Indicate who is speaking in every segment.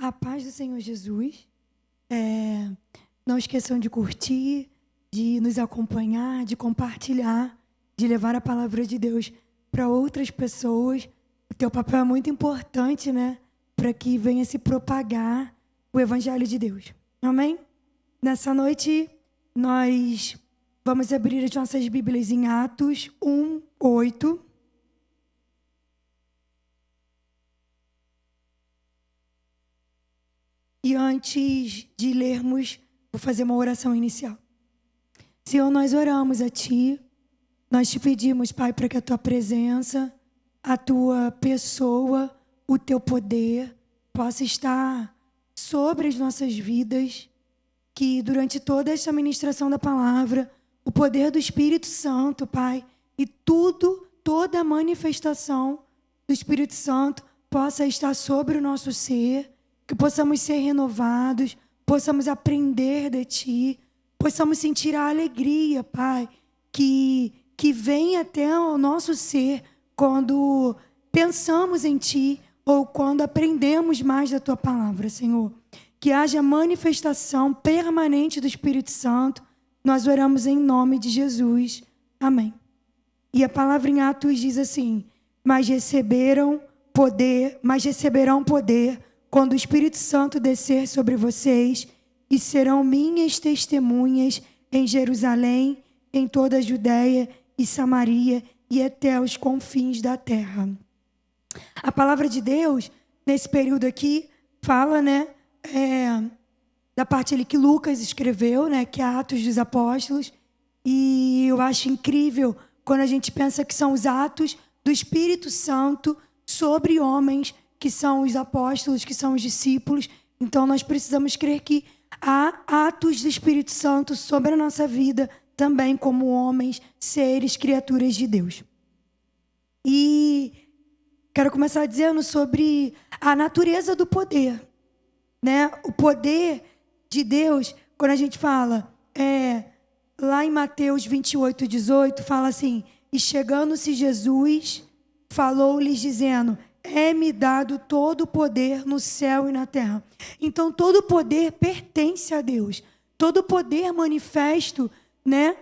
Speaker 1: A paz do Senhor Jesus. Não esqueçam de curtir, de nos acompanhar, de compartilhar, de levar a palavra de Deus para outras pessoas. O teu papel é muito importante, né? Para que venha se propagar o Evangelho de Deus. Amém? Nessa noite, nós vamos abrir as nossas Bíblias em Atos 1:8. E antes de lermos, vou fazer uma oração inicial. Senhor, nós oramos a Ti, nós te pedimos, Pai, para que a Tua presença, a Tua pessoa, o Teu poder possa estar sobre as nossas vidas, que durante toda esta ministração da palavra, o poder do Espírito Santo, Pai, e toda a manifestação do Espírito Santo possa estar sobre o nosso ser, que possamos ser renovados, possamos aprender de Ti, possamos sentir a alegria, Pai, que vem até o nosso ser quando pensamos em Ti ou quando aprendemos mais da Tua palavra, Senhor. Que haja manifestação permanente do Espírito Santo. Nós oramos em nome de Jesus. Amém. E a palavra em Atos diz assim: mas receberão poder quando o Espírito Santo descer sobre vocês, e serão minhas testemunhas em Jerusalém, em toda a Judéia e Samaria e até os confins da terra. A palavra de Deus, nesse período aqui, fala, né, da parte ali que Lucas escreveu, né, que é Atos dos Apóstolos, e eu acho incrível quando a gente pensa que são os atos do Espírito Santo sobre homens que são os apóstolos, que são os discípulos. Então nós precisamos crer que há atos do Espírito Santo sobre a nossa vida também como homens, seres, criaturas de Deus. E quero começar dizendo sobre a natureza do poder, né? O poder de Deus, quando a gente fala, lá em Mateus 28:18, fala assim: e chegando-se Jesus, falou-lhes dizendo: é-me dado todo o poder no céu e na terra. Então, todo o poder pertence a Deus. Todo o poder manifesto, né,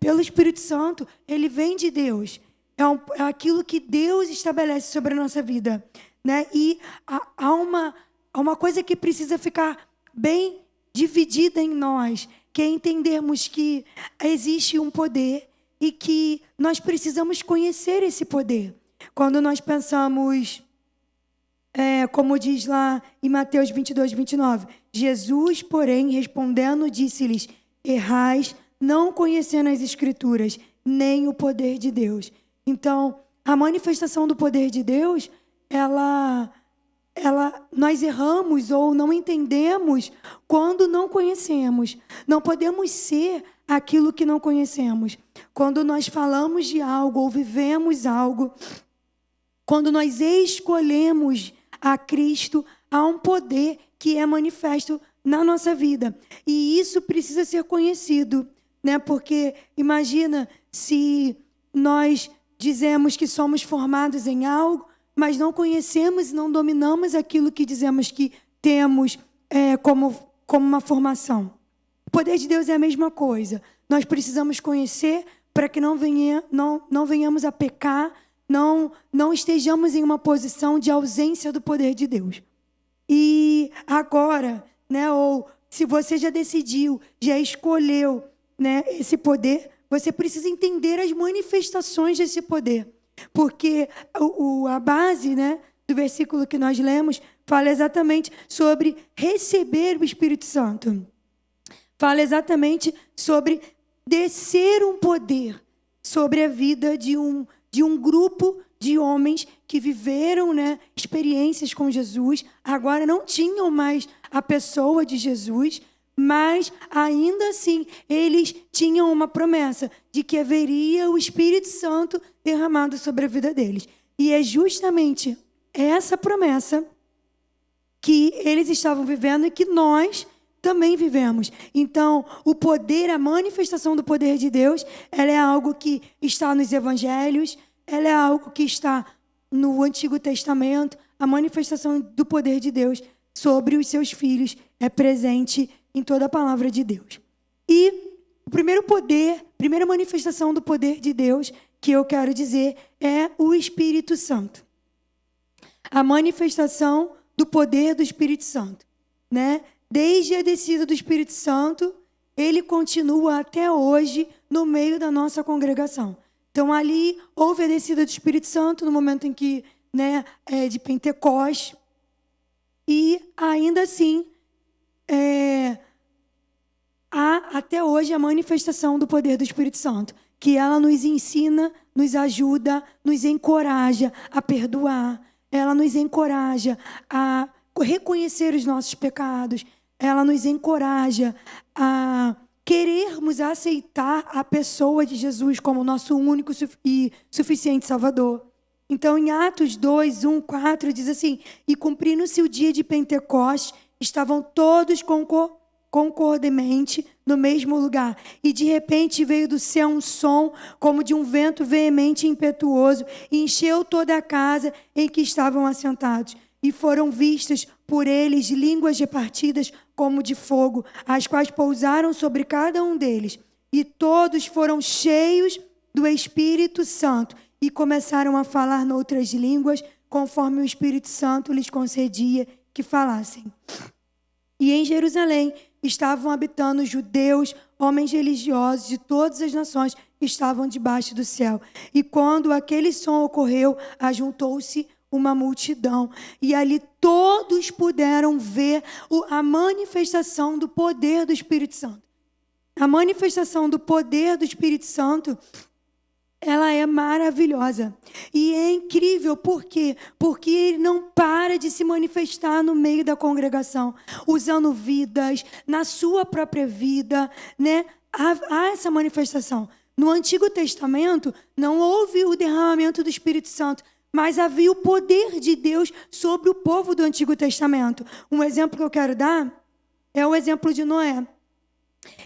Speaker 1: pelo Espírito Santo, ele vem de Deus. É aquilo que Deus estabelece sobre a nossa vida, né? E há uma coisa que precisa ficar bem dividida em nós, que é entendermos que existe um poder e que nós precisamos conhecer esse poder. Quando nós pensamos, como diz lá em Mateus 22:29, Jesus, porém, respondendo, disse-lhes: errais, não conhecendo as Escrituras, nem o poder de Deus. Então, a manifestação do poder de Deus, nós erramos ou não entendemos quando não conhecemos. Não podemos ser aquilo que não conhecemos. Quando nós falamos de algo ou vivemos algo, quando nós escolhemos a Cristo, há um poder que é manifesto na nossa vida. E isso precisa ser conhecido, né? Porque imagina se nós dizemos que somos formados em algo, mas não conhecemos e não dominamos aquilo que dizemos que temos como uma formação. O poder de Deus é a mesma coisa. Nós precisamos conhecer para que não venhamos a pecar, não estejamos em uma posição de ausência do poder de Deus. E agora, né, ou se você já decidiu, já escolheu, né, esse poder, você precisa entender as manifestações desse poder. Porque a base, né, do versículo que nós lemos fala exatamente sobre receber o Espírito Santo. Fala exatamente sobre descer um poder sobre a vida de um grupo de homens que viveram, né, experiências com Jesus. Agora não tinham mais a pessoa de Jesus, mas ainda assim eles tinham uma promessa de que haveria o Espírito Santo derramado sobre a vida deles. E é justamente essa promessa que eles estavam vivendo e que nós também vivemos. Então, o poder, a manifestação do poder de Deus, ela é algo que está nos evangelhos, ela é algo que está no Antigo Testamento. A manifestação do poder de Deus sobre os seus filhos, é presente em toda a palavra de Deus. E o primeiro poder, primeira manifestação do poder de Deus que eu quero dizer é o Espírito Santo. A manifestação do poder do Espírito Santo, né? Desde a descida do Espírito Santo, ele continua até hoje no meio da nossa congregação. Então, ali houve a descida do Espírito Santo no momento em que, né, de Pentecostes, e ainda assim, há até hoje a manifestação do poder do Espírito Santo, que ela nos ensina, nos ajuda, nos encoraja a perdoar, ela nos encoraja a reconhecer os nossos pecados, ela nos encoraja a querermos aceitar a pessoa de Jesus como nosso único e suficiente Salvador. Então, em Atos 2, 1, 4, diz assim: e cumprindo-se o dia de Pentecostes, estavam todos concordemente no mesmo lugar. E de repente veio do céu um som como de um vento veemente e impetuoso, e encheu toda a casa em que estavam assentados. E foram vistas por eles línguas repartidas como de fogo, as quais pousaram sobre cada um deles. E todos foram cheios do Espírito Santo e começaram a falar noutras línguas, conforme o Espírito Santo lhes concedia que falassem. E em Jerusalém estavam habitando judeus, homens religiosos de todas as nações que estavam debaixo do céu. E quando aquele som ocorreu, ajuntou-se uma multidão, e ali todos puderam ver a manifestação do poder do Espírito Santo. A manifestação do poder do Espírito Santo, ela é maravilhosa e é incrível. Por quê? Porque ele não para de se manifestar no meio da congregação, usando vidas, na sua própria vida, né? Há essa manifestação. No Antigo Testamento, não houve o derramamento do Espírito Santo, mas havia o poder de Deus sobre o povo do Antigo Testamento. Um exemplo que eu quero dar é o exemplo de Noé.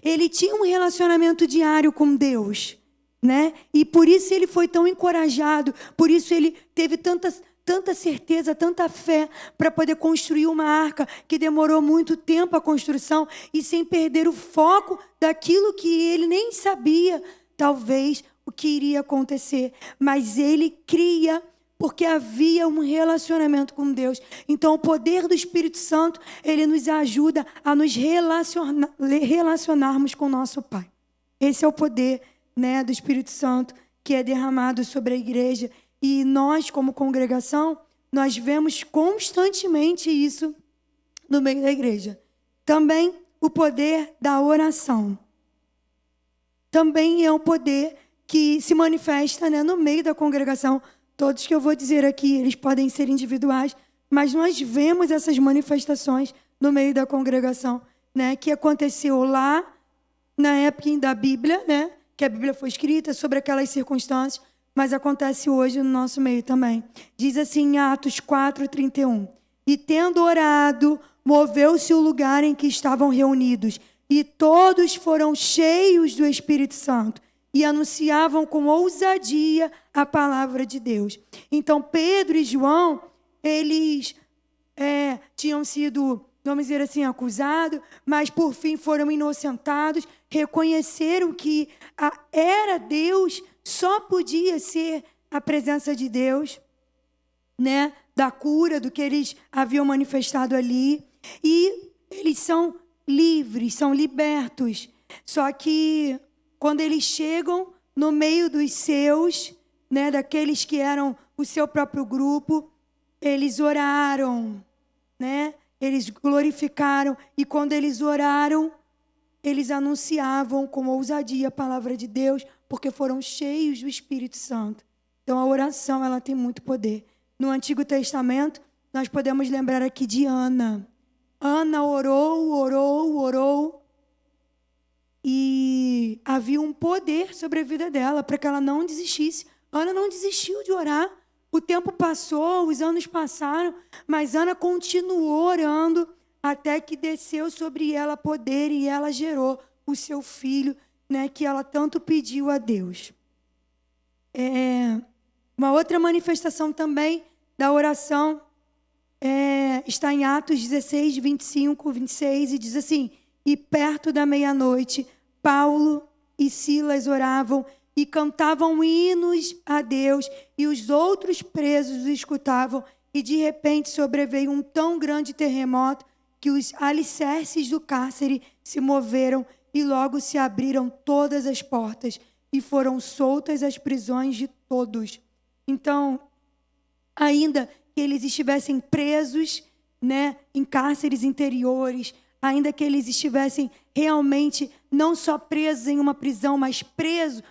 Speaker 1: Ele tinha um relacionamento diário com Deus, né? E por isso ele foi tão encorajado, por isso ele teve tanta certeza, tanta fé para poder construir uma arca que demorou muito tempo a construção e sem perder o foco daquilo que ele nem sabia, talvez, o que iria acontecer. Mas ele cria, porque havia um relacionamento com Deus. Então, o poder do Espírito Santo, ele nos ajuda a nos relacionarmos com o nosso Pai. Esse é o poder, né, do Espírito Santo que é derramado sobre a igreja. E nós, como congregação, nós vemos constantemente isso no meio da igreja. Também o poder da oração. Também é um poder que se manifesta, né, no meio da congregação. Todos que eu vou dizer aqui, eles podem ser individuais, mas nós vemos essas manifestações no meio da congregação, né, que aconteceu lá na época da Bíblia, né, que a Bíblia foi escrita sobre aquelas circunstâncias, mas acontece hoje no nosso meio também. Diz assim em Atos 4:31. E tendo orado, moveu-se o lugar em que estavam reunidos, e todos foram cheios do Espírito Santo, e anunciavam com ousadia a palavra de Deus. Então, Pedro e João, eles tinham sido, vamos dizer assim, acusados, mas por fim foram inocentados, reconheceram que era Deus, só podia ser a presença de Deus, né, da cura, do que eles haviam manifestado ali, e eles são livres, são libertos. Só que quando eles chegam no meio dos seus, né, daqueles que eram o seu próprio grupo, eles oraram, né? Eles glorificaram, e quando eles oraram, eles anunciavam com ousadia a palavra de Deus, porque foram cheios do Espírito Santo. Então a oração, ela tem muito poder. No Antigo Testamento, nós podemos lembrar aqui de Ana. Ana orou, e havia um poder sobre a vida dela para que ela não desistisse. Ana não desistiu de orar. O tempo passou, os anos passaram, mas Ana continuou orando até que desceu sobre ela poder e ela gerou o seu filho, né, que ela tanto pediu a Deus. Uma outra manifestação também da oração está em Atos 16, 25, 26, e diz assim: e perto da meia-noite, Paulo e Silas oravam e cantavam hinos a Deus, e os outros presos os escutavam, e de repente sobreveio um tão grande terremoto que os alicerces do cárcere se moveram e logo se abriram todas as portas e foram soltas as prisões de todos. Então, ainda que eles estivessem presos, né, em cárceres interiores, ainda que eles estivessem realmente não só presos em uma prisão, mas presos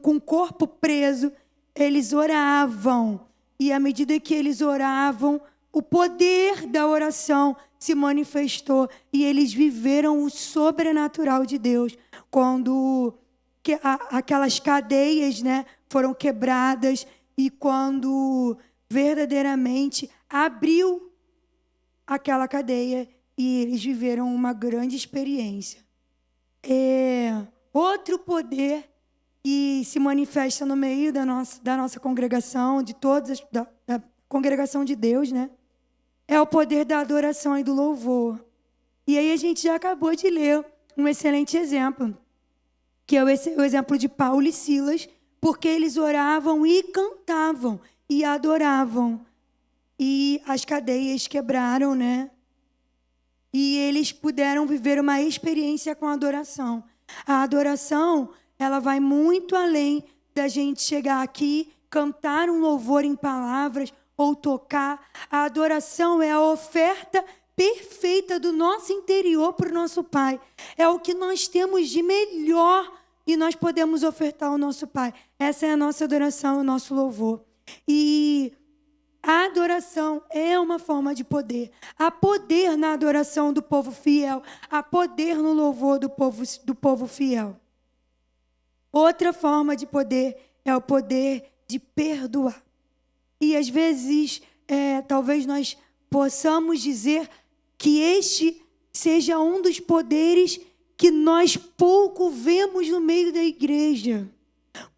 Speaker 1: com o corpo preso, eles oravam. E à medida que eles oravam, o poder da oração se manifestou e eles viveram o sobrenatural de Deus. Quando aquelas cadeias, né, foram quebradas e quando verdadeiramente abriu aquela cadeia e eles viveram uma grande experiência. Outro poder que se manifesta no meio da nossa congregação, de todas, da congregação de Deus, né? É o poder da adoração e do louvor. E aí a gente já acabou de ler um excelente exemplo, que é o exemplo de Paulo e Silas, porque eles oravam e cantavam e adoravam. E as cadeias quebraram, né? E eles puderam viver uma experiência com a adoração. A adoração, ela vai muito além da gente chegar aqui, cantar um louvor em palavras ou tocar. A adoração é a oferta perfeita do nosso interior para o nosso Pai. É o que nós temos de melhor e nós podemos ofertar ao nosso Pai. Essa é a nossa adoração, o nosso louvor. E a adoração é uma forma de poder. Há poder na adoração do povo fiel. Há poder no louvor do povo fiel. Outra forma de poder é o poder de perdoar. E às vezes, talvez nós possamos dizer que este seja um dos poderes que nós pouco vemos no meio da igreja.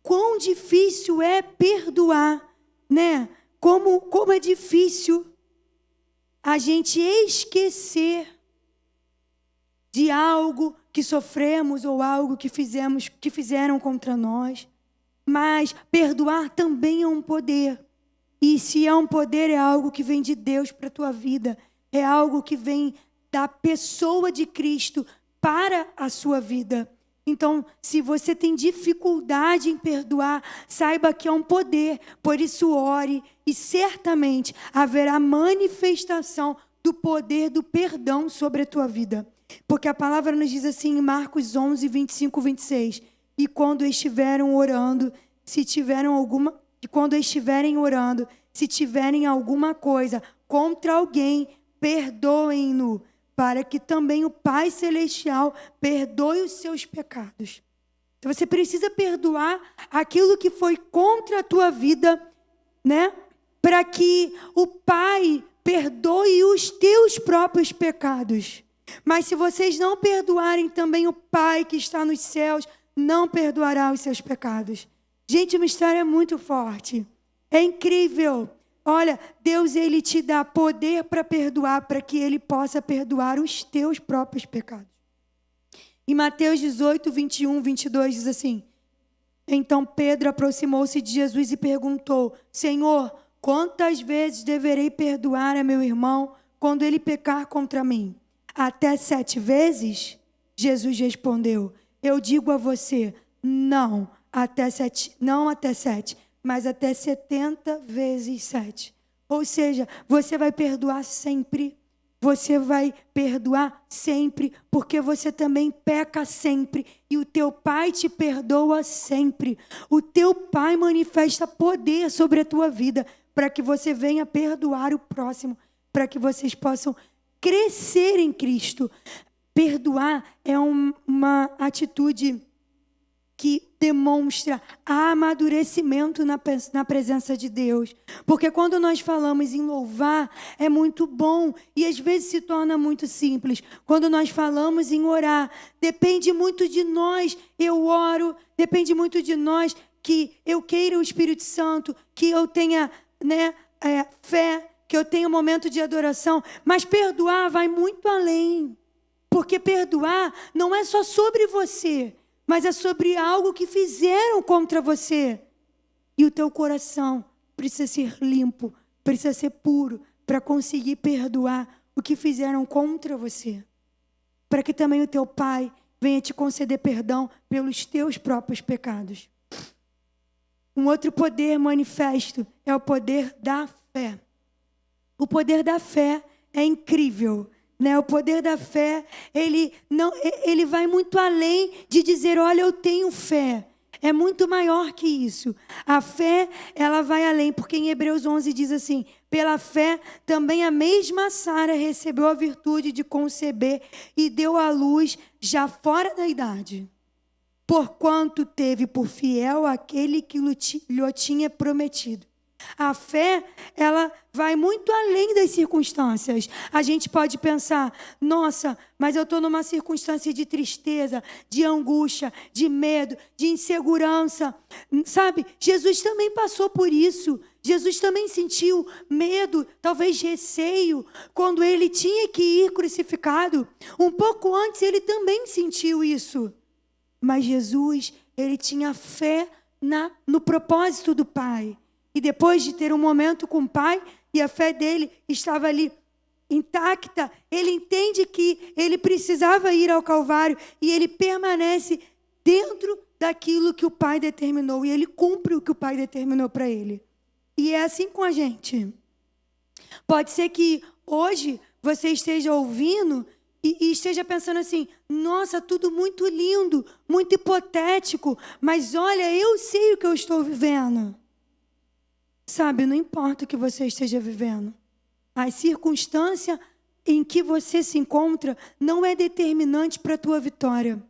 Speaker 1: Quão difícil é perdoar, né? Como é difícil a gente esquecer de algo que sofremos ou algo que fizeram contra nós. Mas perdoar também é um poder. E se é um poder, é algo que vem de Deus para a tua vida. É algo que vem da pessoa de Cristo para a sua vida. Então, se você tem dificuldade em perdoar, saiba que é um poder. Por isso, ore e certamente haverá manifestação do poder do perdão sobre a tua vida. Porque a palavra nos diz assim em Marcos 11, 25, 26. E quando estiverem orando, se tiverem alguma coisa contra alguém, perdoem-no, para que também o Pai Celestial perdoe os seus pecados. Então você precisa perdoar aquilo que foi contra a tua vida, né? Para que o Pai perdoe os teus próprios pecados. Mas se vocês não perdoarem, também o Pai que está nos céus não perdoará os seus pecados. Gente, o mistério é muito forte. É incrível. Olha, Deus, Ele te dá poder para perdoar, para que Ele possa perdoar os teus próprios pecados. Em Mateus 18, 21, 22 diz assim: então Pedro aproximou-se de Jesus e perguntou: Senhor, quantas vezes deverei perdoar a meu irmão quando ele pecar contra mim? Até 7 vezes? Jesus respondeu: eu digo a você, não até 7, mas até 70 vezes 7. Ou seja, você vai perdoar sempre. Você vai perdoar sempre, porque você também peca sempre. E o teu Pai te perdoa sempre. O teu Pai manifesta poder sobre a tua vida, para que você venha perdoar o próximo, para que vocês possam crescer em Cristo. Perdoar é uma atitude que demonstra amadurecimento na presença de Deus. Porque quando nós falamos em louvar, é muito bom e às vezes se torna muito simples. Quando nós falamos em orar, depende muito de nós. Eu oro, depende muito de nós que eu queira o Espírito Santo, que eu tenha, fé, que eu tenha um momento de adoração, mas perdoar vai muito além. Porque perdoar não é só sobre você, mas é sobre algo que fizeram contra você. E o teu coração precisa ser limpo, precisa ser puro, para conseguir perdoar o que fizeram contra você. Para que também o teu Pai venha te conceder perdão pelos teus próprios pecados. Um outro poder manifesto é o poder da fé. O poder da fé é incrível, né? O poder da fé, ele vai muito além de dizer, olha, eu tenho fé. É muito maior que isso. A fé, ela vai além, porque em Hebreus 11 diz assim, pela fé também a mesma Sara recebeu a virtude de conceber e deu à luz já fora da idade. Porquanto teve por fiel aquele que lhe tinha prometido. A fé, ela vai muito além das circunstâncias. A gente pode pensar, nossa, mas eu estou numa circunstância de tristeza, de angústia, de medo, de insegurança. Sabe, Jesus também passou por isso. Jesus também sentiu medo, talvez receio, quando ele tinha que ir crucificado. Um pouco antes ele também sentiu isso. Mas Jesus, ele tinha fé no propósito do Pai. E depois de ter um momento com o Pai, e a fé dele estava ali intacta, ele entende que ele precisava ir ao Calvário e ele permanece dentro daquilo que o Pai determinou. E ele cumpre o que o Pai determinou para ele. E é assim com a gente. Pode ser que hoje você esteja ouvindo e esteja pensando assim, nossa, tudo muito lindo, muito hipotético, mas olha, eu sei o que eu estou vivendo. Sabe, não importa o que você esteja vivendo. A circunstância em que você se encontra não é determinante para a tua vitória.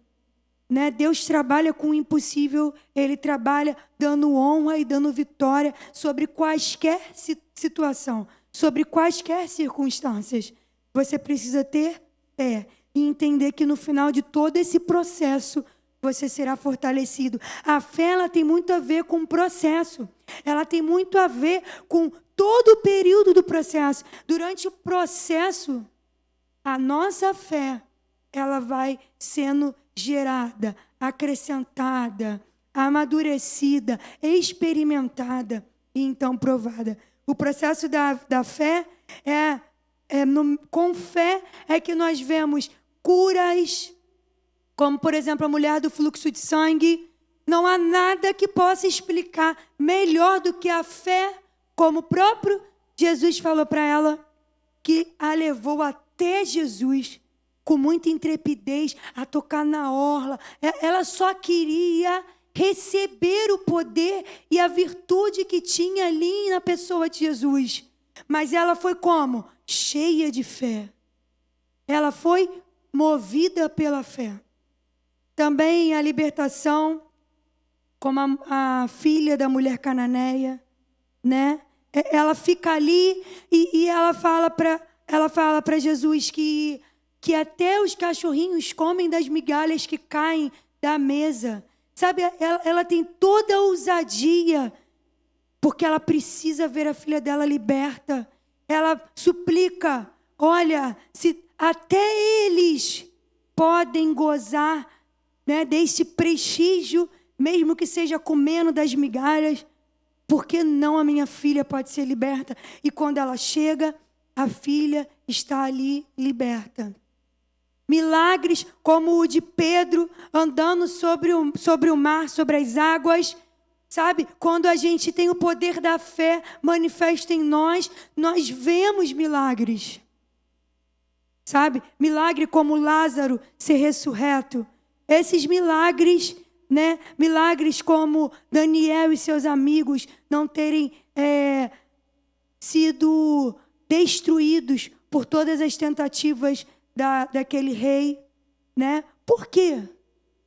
Speaker 1: Né? Deus trabalha com o impossível, Ele trabalha dando honra e dando vitória sobre quaisquer situação, sobre quaisquer circunstâncias. Você precisa ter fé e entender que no final de todo esse processo, você será fortalecido. A fé, ela tem muito a ver com o processo. Ela tem muito a ver com todo o período do processo. Durante o processo, a nossa fé, ela vai sendo gerada, acrescentada, amadurecida, experimentada e então provada. O processo da fé com fé é que nós vemos curas, como, por exemplo, a mulher do fluxo de sangue. Não há nada que possa explicar melhor do que a fé, como o próprio Jesus falou para ela, que a levou até Jesus, com muita intrepidez, a tocar na orla. Ela só queria receber o poder e a virtude que tinha ali na pessoa de Jesus. Mas ela foi como? Cheia de fé. Ela foi movida pela fé. Também a libertação, como a filha da mulher cananeia, né? Ela fica ali e ela fala para Jesus que até os cachorrinhos comem das migalhas que caem da mesa. Sabe, ela tem toda a ousadia, porque ela precisa ver a filha dela liberta. Ela suplica, olha, se até eles podem gozar, né, desse prestígio, mesmo que seja comendo das migalhas, por que não a minha filha pode ser liberta? E quando ela chega, a filha está ali liberta. Milagres como o de Pedro andando sobre o mar, sobre as águas. Sabe, quando a gente tem o poder da fé manifesto em nós, nós vemos milagres. Sabe, milagre como Lázaro ser ressurreto. Esses milagres, né? Milagres como Daniel e seus amigos não terem sido destruídos por todas as tentativas daquele rei, né? Por quê?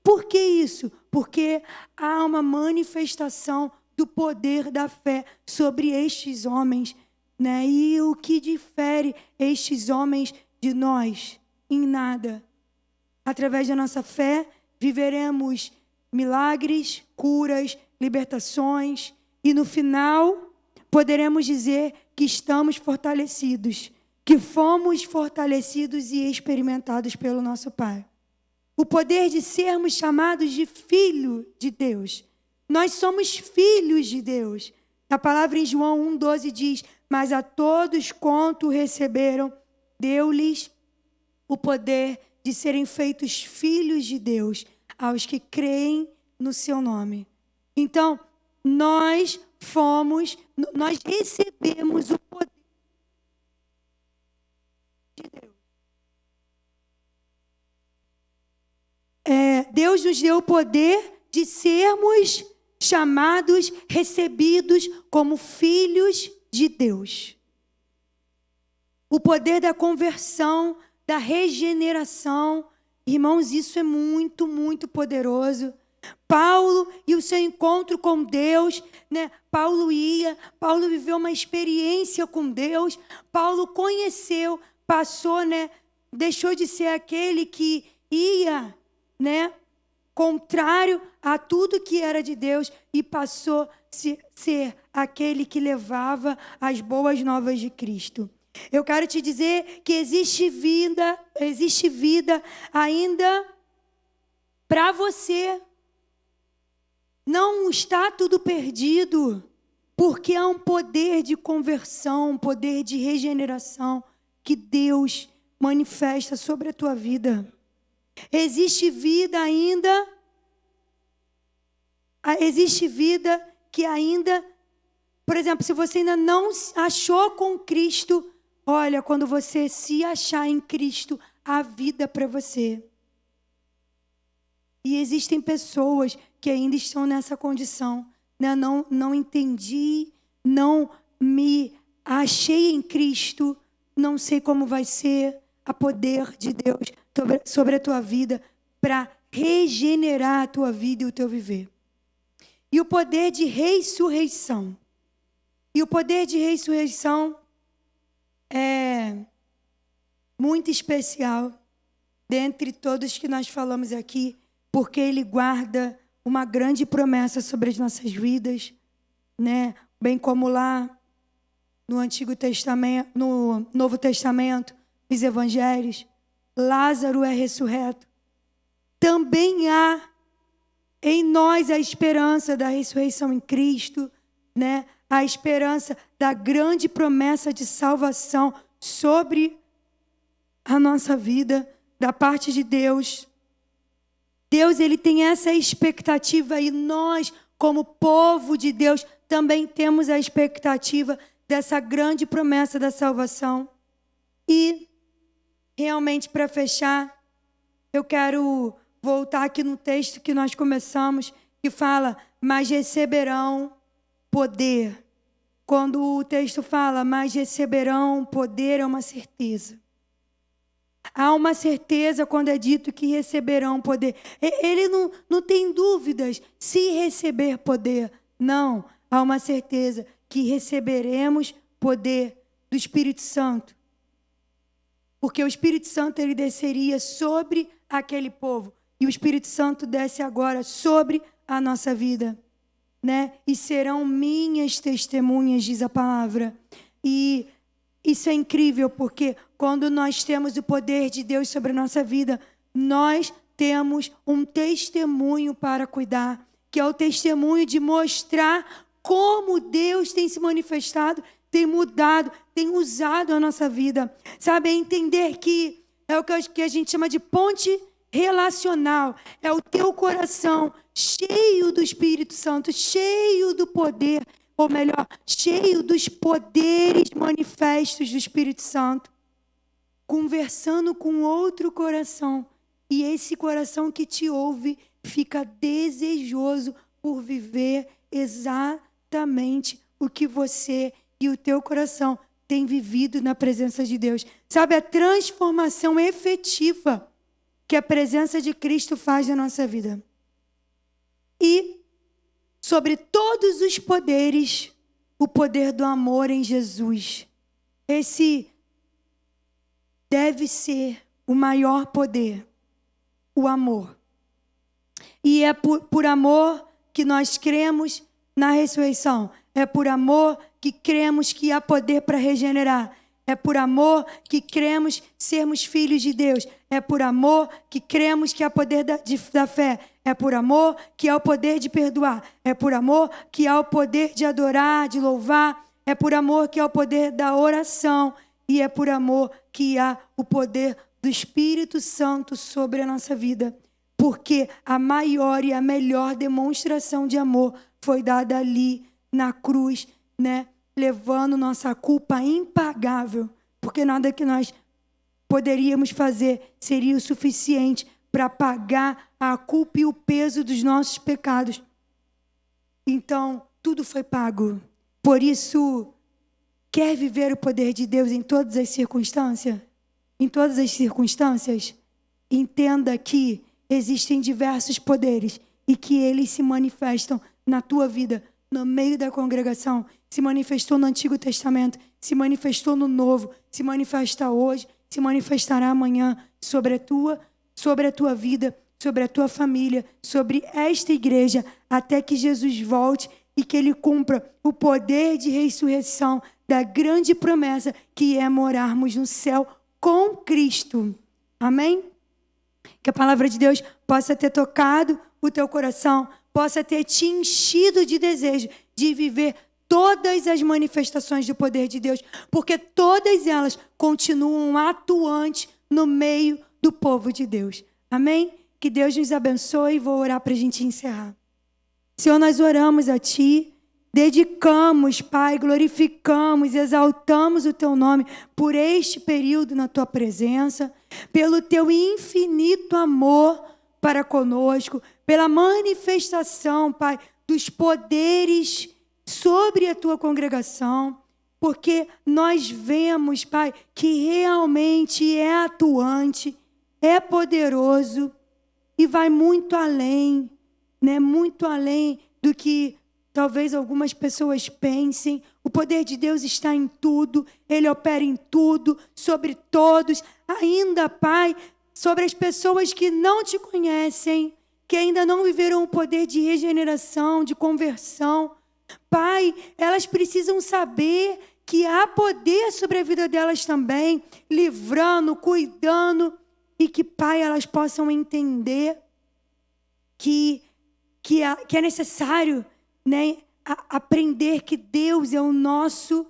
Speaker 1: Por que isso? Porque há uma manifestação do poder da fé sobre estes homens, né? E o que difere estes homens de nós? Em nada. Através da nossa fé, viveremos milagres, curas, libertações. E no final, poderemos dizer que estamos fortalecidos, que fomos fortalecidos e experimentados pelo nosso Pai. O poder de sermos chamados de filho de Deus. Nós somos filhos de Deus. A palavra em João 1,12 diz: mas a todos quanto receberam, deu-lhes o poder de serem feitos filhos de Deus, aos que creem no seu nome. Então, nós recebemos o poder de Deus. Deus nos deu o poder de sermos chamados, recebidos como filhos de Deus. O poder da conversão, da regeneração. Irmãos, isso é muito, muito poderoso. Paulo e o seu encontro com Deus, né? Paulo viveu uma experiência com Deus. Paulo conheceu, passou, né? Deixou de ser aquele que ia, né? Contrário a tudo que era de Deus e passou a ser aquele que levava as boas novas de Cristo. Eu quero te dizer que existe vida ainda para você. Não está tudo perdido, porque há um poder de conversão, um poder de regeneração que Deus manifesta sobre a tua vida. Existe vida que ainda, por exemplo, se você ainda não achou com Cristo, olha, quando você se achar em Cristo, há vida para você. E existem pessoas que ainda estão nessa condição, né? Não entendi, não me achei em Cristo, não sei como vai ser a poder de Deus sobre a tua vida para regenerar a tua vida e o teu viver. E o poder de ressurreição. E o poder de ressurreição é muito especial dentre todos que nós falamos aqui, porque ele guarda uma grande promessa sobre as nossas vidas, né? Bem como lá no Antigo Testamento, no Novo Testamento, os Evangelhos, Lázaro é ressurreto. Também há em nós a esperança da ressurreição em Cristo, né? A esperança da grande promessa de salvação sobre a nossa vida, da parte de Deus. Deus, ele tem essa expectativa e nós, como povo de Deus, também temos a expectativa dessa grande promessa da salvação. E, realmente, para fechar, eu quero voltar aqui no texto que nós começamos, que fala, mas receberão poder. Quando o texto fala, mas receberão poder, é uma certeza. Há uma certeza quando é dito que receberão poder. Ele não tem dúvidas se receber poder. Não, há uma certeza que receberemos poder do Espírito Santo. Porque o Espírito Santo, ele desceria sobre aquele povo. E o Espírito Santo desce agora sobre a nossa vida, né? E serão minhas testemunhas, diz a palavra. E isso é incrível, porque quando nós temos o poder de Deus sobre a nossa vida, nós temos um testemunho para cuidar, que é o testemunho de mostrar como Deus tem se manifestado, tem mudado, tem usado a nossa vida. Sabe, é entender que é o que a gente chama de ponte relacional. É o teu coração cheio do Espírito Santo, cheio do poder, ou melhor, cheio dos poderes manifestos do Espírito Santo, conversando com outro coração. E esse coração que te ouve fica desejoso por viver exatamente o que você e o teu coração tem vivido na presença de Deus. Sabe, a transformação efetiva que a presença de Cristo faz na nossa vida. E sobre todos os poderes, o poder do amor em Jesus. Esse deve ser o maior poder, o amor. E é por amor que nós cremos na ressurreição. É por amor que cremos que há poder para regenerar. É por amor que cremos sermos filhos de Deus. É por amor que cremos que há poder da fé. É por amor que há o poder de perdoar. É por amor que há o poder de adorar, de louvar. É por amor que há o poder da oração. E é por amor que há o poder do Espírito Santo sobre a nossa vida. Porque a maior e a melhor demonstração de amor foi dada ali na cruz, né? Levando nossa culpa impagável. Porque nada que nós poderíamos fazer seria o suficiente para pagar a culpa e o peso dos nossos pecados. Então, tudo foi pago. Por isso, quer viver o poder de Deus em todas as circunstâncias? Em todas as circunstâncias, entenda que existem diversos poderes e que eles se manifestam na tua vida, no meio da congregação. Se manifestou no Antigo Testamento, se manifestou no Novo, se manifesta hoje, se manifestará amanhã sobre a tua vida, sobre a tua família, sobre esta igreja, até que Jesus volte e que Ele cumpra o poder de ressurreição da grande promessa que é morarmos no céu com Cristo. Amém? Que a palavra de Deus possa ter tocado o teu coração, possa ter te enchido de desejo de viver todas as manifestações do poder de Deus, porque todas elas continuam atuantes no meio do povo de Deus. Amém? Que Deus nos abençoe. Vou orar para a gente encerrar. Senhor, nós oramos a Ti, dedicamos, Pai, glorificamos, exaltamos o Teu nome por este período na Tua presença, pelo Teu infinito amor para conosco, pela manifestação, Pai, dos poderes sobre a Tua congregação, porque nós vemos, Pai, que realmente é atuante, é poderoso e vai muito além, né? Muito além do que talvez algumas pessoas pensem. O poder de Deus está em tudo, Ele opera em tudo, sobre todos, ainda, Pai, sobre as pessoas que não Te conhecem, que ainda não viveram o poder de regeneração, de conversão. Pai, elas precisam saber que há poder sobre a vida delas também, livrando, cuidando, e que, Pai, elas possam entender que é necessário, né, aprender que Deus é o nosso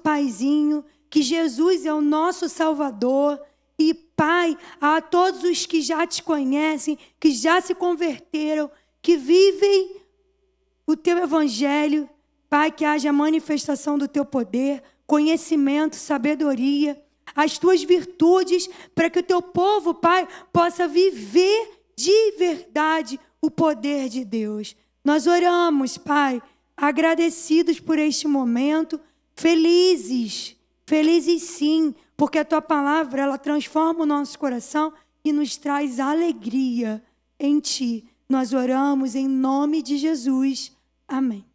Speaker 1: Paizinho, que Jesus é o nosso Salvador. E, Pai, a todos os que já Te conhecem, que já se converteram, que vivem o Teu Evangelho, Pai, que haja manifestação do Teu poder, conhecimento, sabedoria, as Tuas virtudes, para que o Teu povo, Pai, possa viver de verdade o poder de Deus. Nós oramos, Pai, agradecidos por este momento, felizes sim, porque a Tua palavra, ela transforma o nosso coração e nos traz alegria em Ti. Nós oramos em nome de Jesus. Amém.